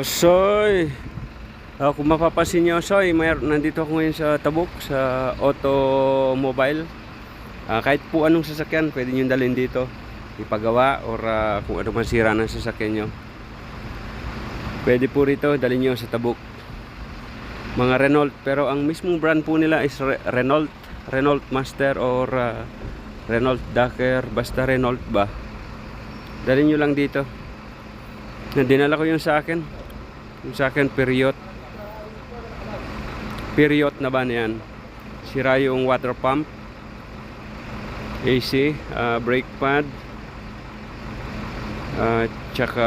Soy, kung mapapansin nyo, Soy, nandito ako ngayon sa Tabuk, sa automobile. Kahit po anong sasakyan, pwede nyo dalhin dito, ipagawa, or kung ano man sira ng sasakyan nyo. Pwede po rito, dalhin nyo sa Tabuk. Mga Renault, pero ang mismong brand po nila is Renault Master or Renault Dakar, basta Renault ba. Dalhin nyo lang dito. Dinala ko yung sa akin. Yung sa akin, period na ba yan? Sira yung water pump, AC, brake pad, tsaka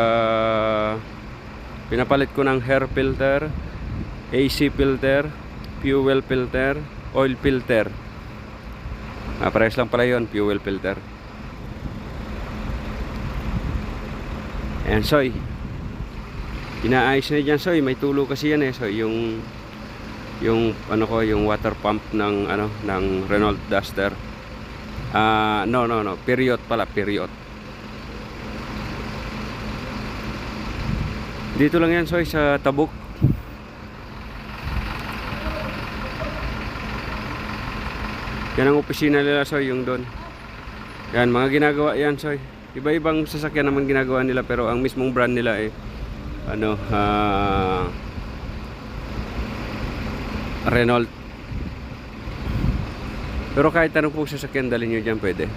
pinapalit ko ng hair filter, AC filter, fuel filter, oil filter. Parehas lang pala yun, fuel filter. Ayan, Soy, inaayos na dyan, Soy. May tulo kasi yan So yung ano ko, yung water pump ng ng Renault Duster. No, period pala, period. Dito lang yan, Soy, sa Tabuk. Yan ang opisina nila, Soy, yung doon. Yan, mga ginagawa yan, Soy. Iba-ibang sasakyan naman ginagawa nila, pero ang mismong brand nila Renault. Pero kahit anong po sasakyan dalhin nyo dyan, pwede.